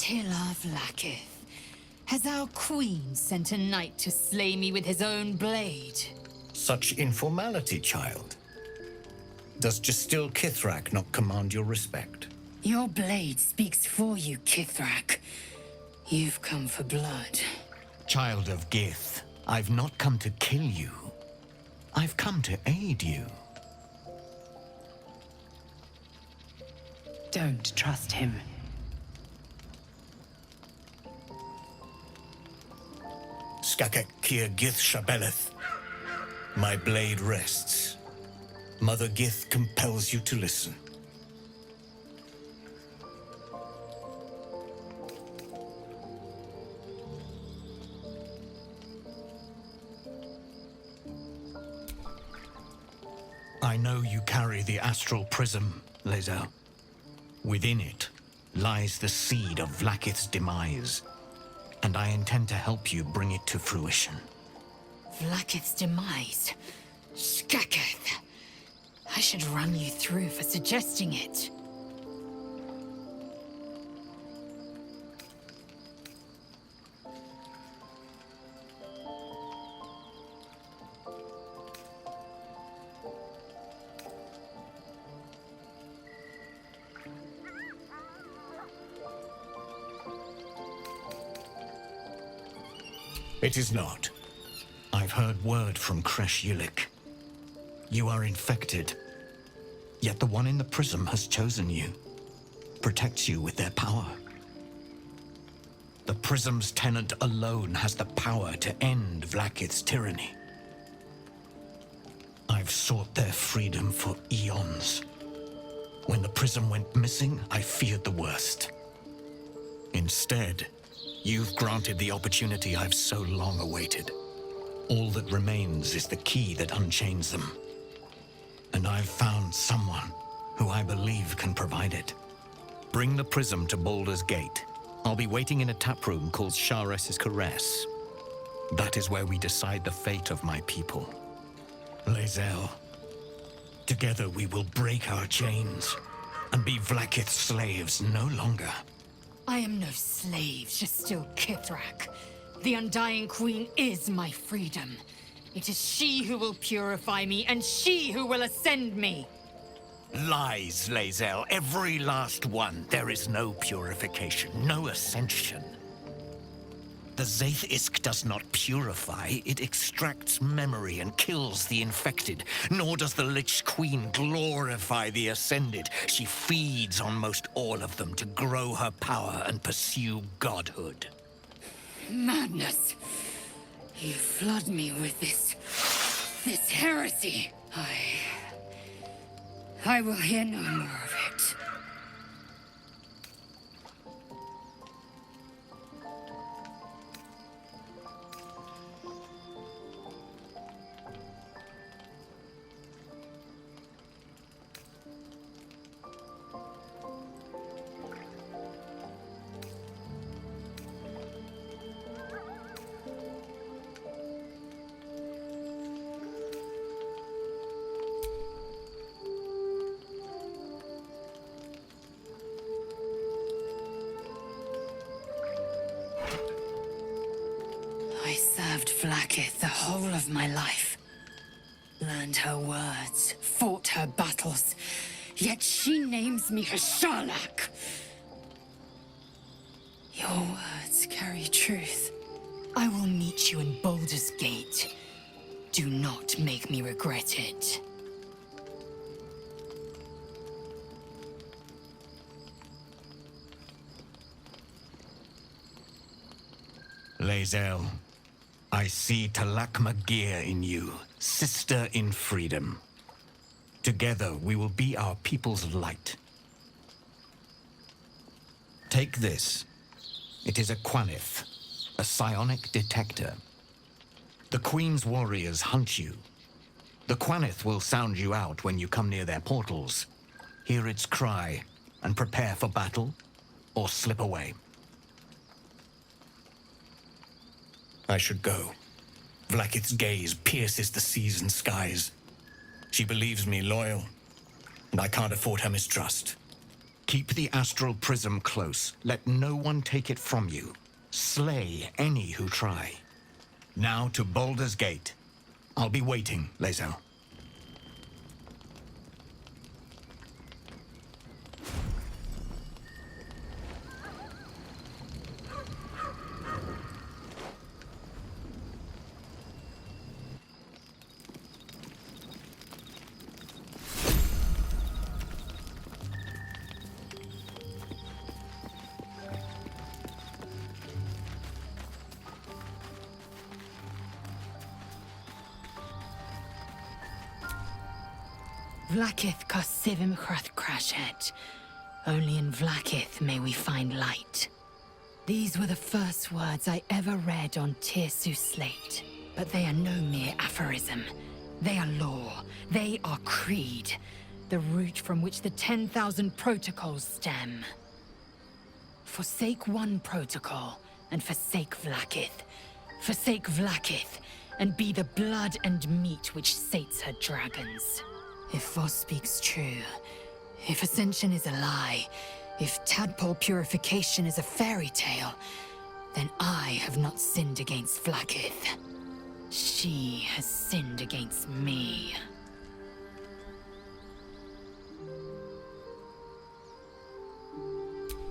Attila Vlaakith. Has our queen sent a knight to slay me with his own blade? Such informality, child. Does Justil Kithrak not command your respect? Your blade speaks for you, Kithrak. You've come for blood. Child of Gith, I've not come to kill you. I've come to aid you. Don't trust him. Skakek Kier Gith Shabeleth. My blade rests. Mother Gith compels you to listen. I know you carry the astral prism, Lae'zel. Within it lies the seed of Vlaakith's demise, and I intend to help you bring it to fruition. Vlaakith's demise? Skaketh. I should run you through for suggesting it. It is not. I've heard word from Kresh Yulik. You are infected. Yet the one in the prism has chosen you. Protects you with their power. The prism's tenant alone has the power to end Vlaakith's tyranny. I've sought their freedom for eons. When the prism went missing, I feared the worst. Instead, you've granted the opportunity I've so long awaited. All that remains is the key that unchains them. And I've found someone who I believe can provide it. Bring the prism to Baldur's Gate. I'll be waiting in a taproom called Shares's Caress. That is where we decide the fate of my people. Lae'zel, together we will break our chains and be Vlaakith's slaves no longer. I am no slave, Justil Kithrak. The Undying Queen is my freedom. It is she who will purify me, and she who will ascend me. Lies, Lae'zel, every last one. There is no purification, no ascension. The Zaith Isk does not purify, it extracts memory and kills the infected. Nor does the Lich Queen glorify the ascended. She feeds on most all of them to grow her power and pursue godhood. Madness! You flood me with this heresy. I will hear no more of it. I served Vlaakith the whole of my life. Learned her words, fought her battles, yet she names me her Sharlak. Your words carry truth. I will meet you in Baldur's Gate. Do not make me regret it. Lae'zel, I see Talak Magir in you, sister in freedom. Together we will be our people's light. Take this. It is a Quanith, a psionic detector. The Queen's warriors hunt you. The Quanith will sound you out when you come near their portals. Hear its cry and prepare for battle, or slip away. I should go. Vlaakith's gaze pierces the seas and skies. She believes me loyal, and I can't afford her mistrust. Keep the astral prism close. Let no one take it from you. Slay any who try. Now to Baldur's Gate. I'll be waiting, Lae'zel. Vlaakith Karsivim Hrath Crashet. Only in Vlaakith may we find light. These were the first words I ever read on Tirsu's slate. But they are no mere aphorism. They are law. They are creed. The root from which the 10,000 protocols stem. Forsake one protocol, and forsake Vlaakith. Forsake Vlaakith, and be the blood and meat which sates her dragons. If Voss speaks true, if Ascension is a lie, if tadpole purification is a fairy tale, then I have not sinned against Vlaakith. She has sinned against me.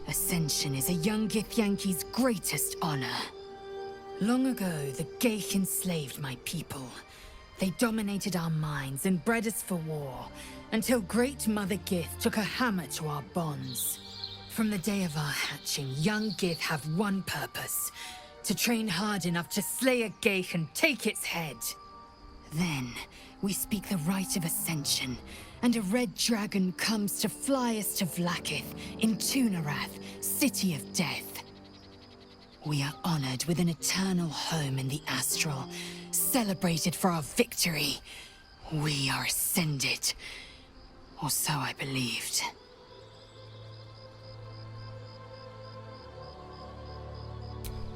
Ascension is a young Githyanki's greatest honor. Long ago, the Geich enslaved my people. They dominated our minds and bred us for war, until Great Mother Gith took a hammer to our bonds. From the day of our hatching, young Gith have one purpose: to train hard enough to slay a Geich and take its head. Then, we speak the rite of Ascension, and a red dragon comes to fly us to Vlaakith, in Tunarath, City of Death. We are honored with an eternal home in the Astral, celebrated for our victory. We are ascended. Or so I believed.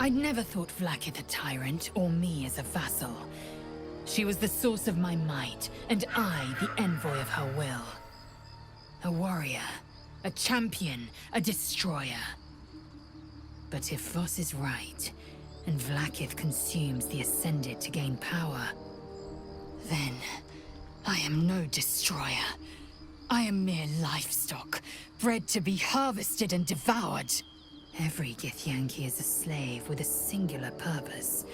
I'd never thought Vlaakith a tyrant, or me as a vassal. She was the source of my might, and I the envoy of her will. A warrior, a champion, a destroyer. But if Voss is right, and Vlaakith consumes the Ascended to gain power, then I am no destroyer. I am mere livestock, bred to be harvested and devoured. Every Githyanki is a slave with a singular purpose.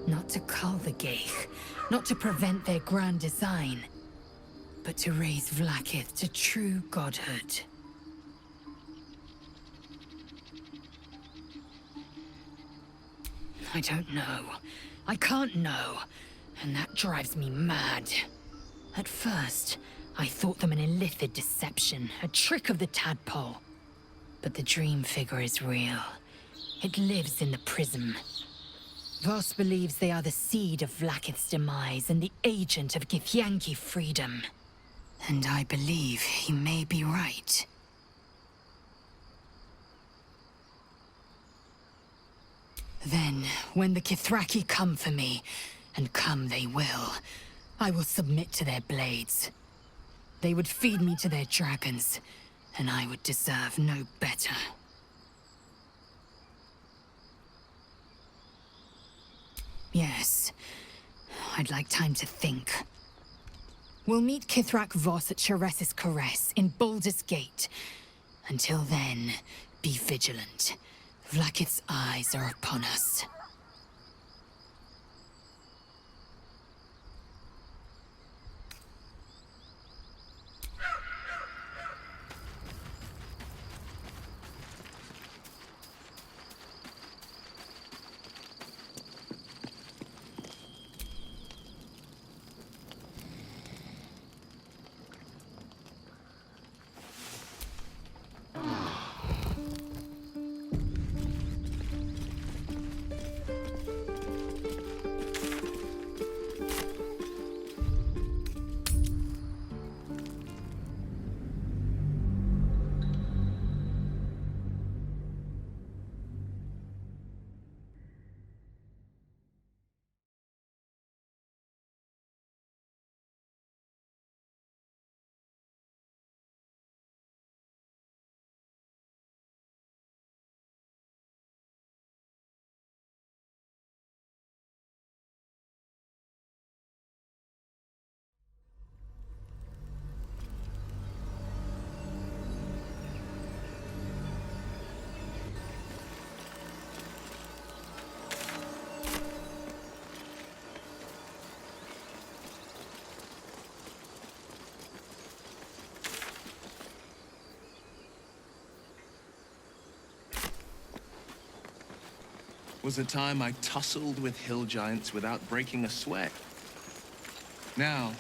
Not to cull the Geich, not to prevent their grand design, but to raise Vlaakith to true godhood. I don't know. I can't know. And that drives me mad. At first, I thought them an illithid deception, a trick of the tadpole. But the dream figure is real. It lives in the prism. Voss believes they are the seed of Vlaakith's demise and the agent of Githyanki freedom. And I believe he may be right. Then, when the Kithraki come for me, and come they will, I will submit to their blades. They would feed me to their dragons, and I would deserve no better. Yes, I'd like time to think. We'll meet Kithrak Voss at Sheres's Caress in Baldur's Gate. Until then, be vigilant. Vlaakith's eyes are upon us. was a time I tussled with hill giants without breaking a sweat. Now,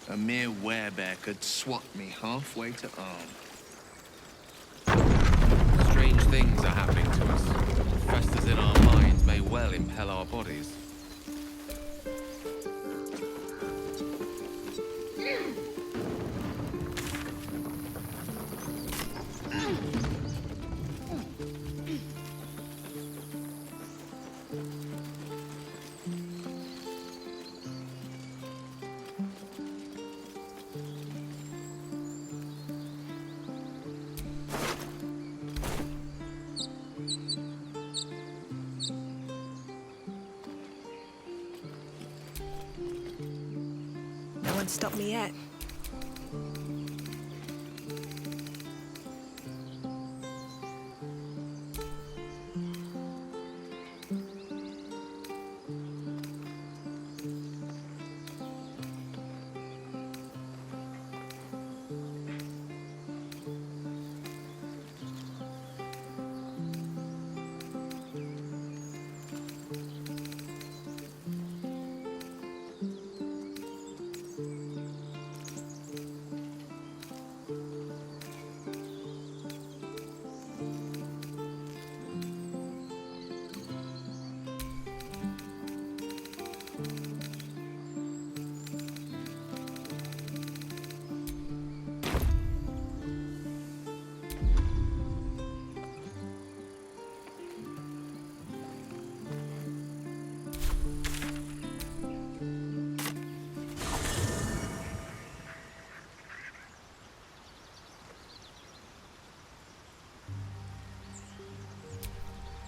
a mere werebear could swat me halfway to arm. Strange things are happening to us. What festers in our minds may well impel our bodies. No one stopped me yet.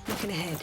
Looking ahead.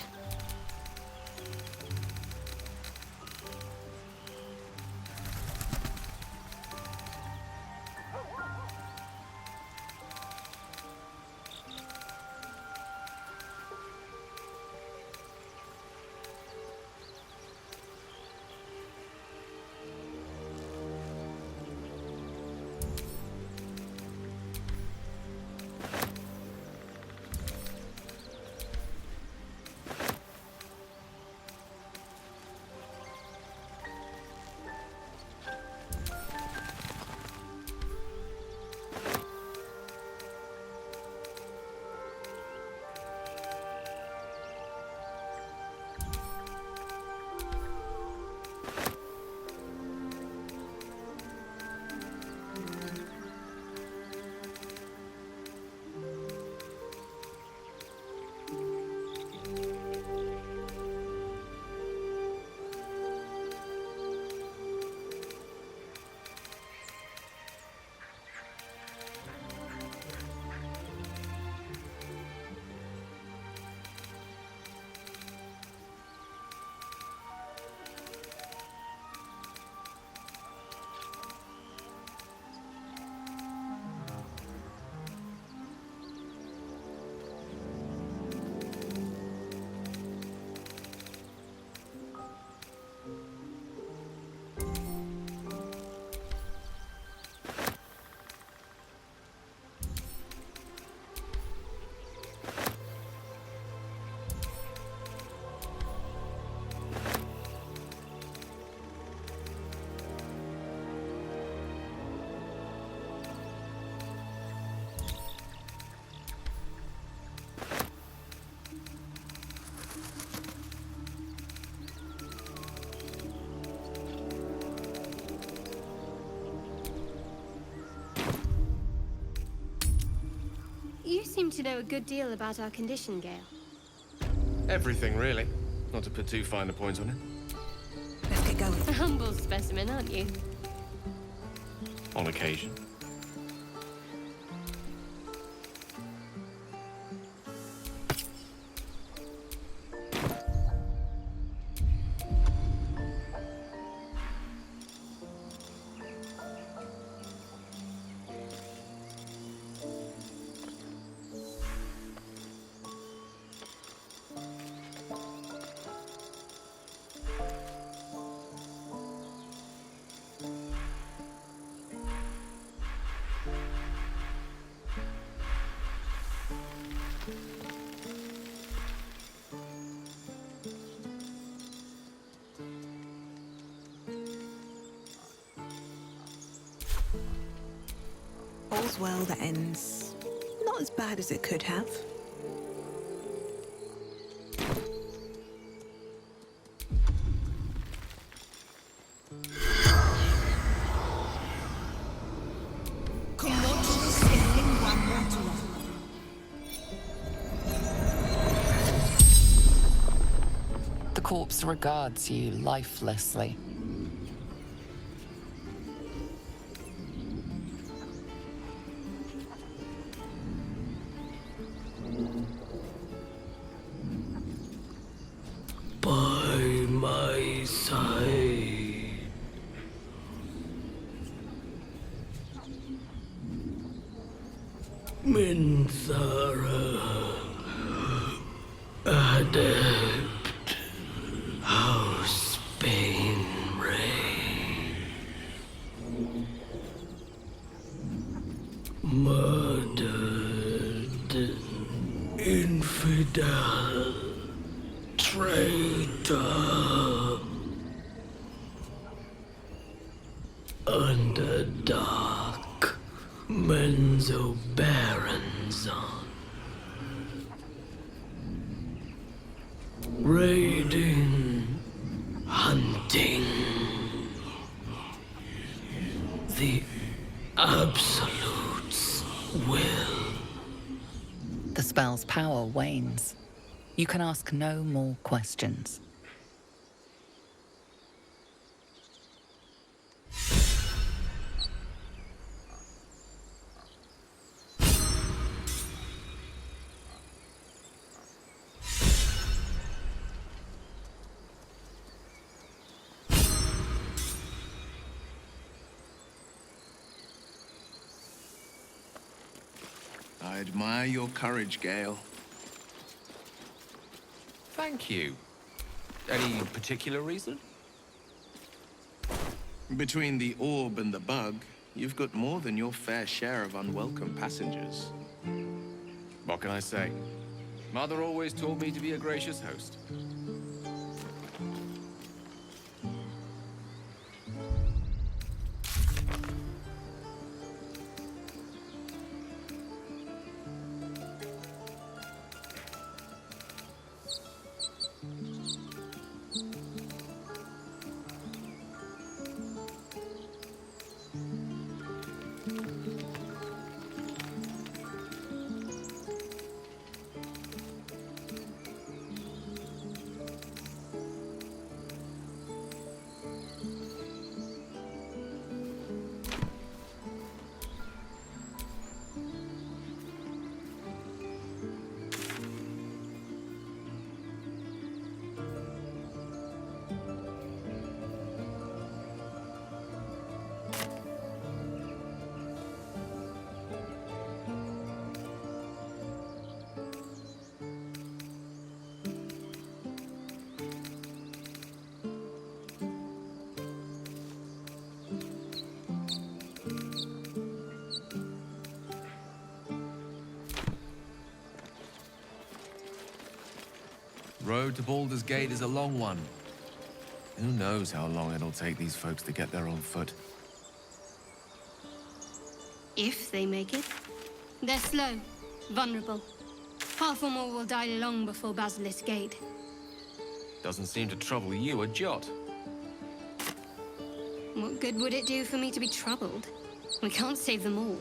You seem to know a good deal about our condition, Gale. Everything, really. Not to put too fine a point on it. Let's get going. A humble specimen, aren't you? On occasion. All's well that ends not as bad as it could have. The corpse regards you lifelessly. By my side. Minthara, adept, House Bane Ray, murdered, infidel, traitor, underdark, Menzo Baronzon, raiding, hunting, the Absolute's will. The spell's power wanes. You can ask no more questions. I admire your courage, Gale. Thank you. Any particular reason? Between the orb and the bug, you've got more than your fair share of unwelcome passengers. What can I say? Mother always taught me to be a gracious host. Road to Baldur's Gate is a long one. Who knows how long it'll take these folks to get there on foot. If they make it. They're slow, vulnerable. Half or more will die long before Basilisk Gate. Doesn't seem to trouble you a jot. What good would it do for me to be troubled? We can't save them all.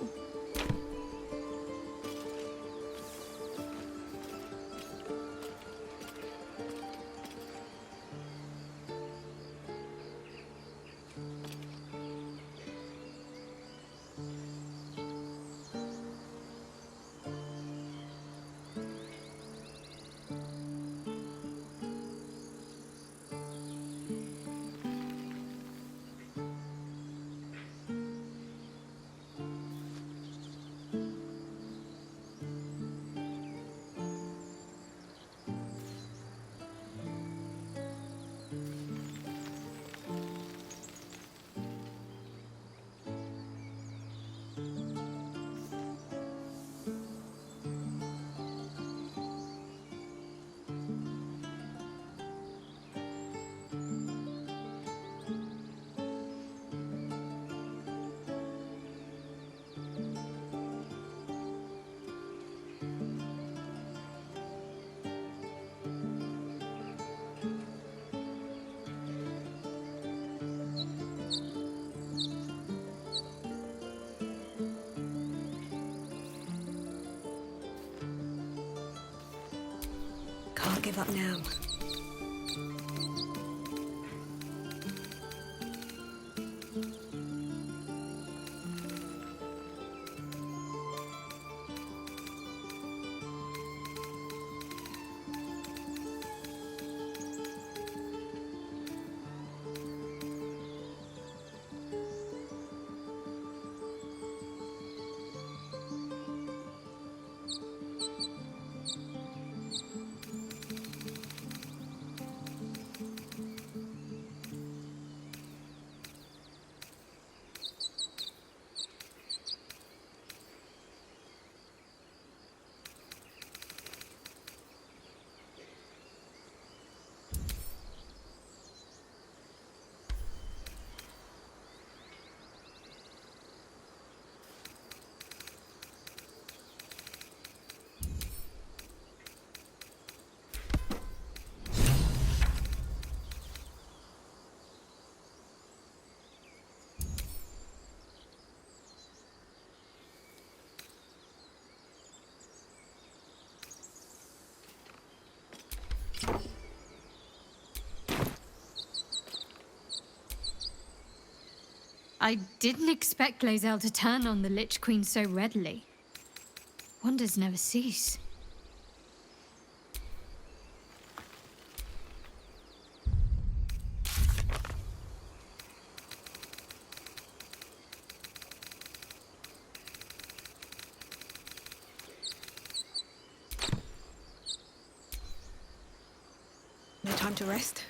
can't give up now. I didn't expect Lae'zel to turn on the Lich Queen so readily. Wonders never cease. No time to rest.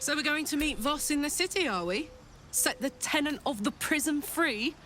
So we're going to meet Voss in the city, are we? Set the tenant of the prison free?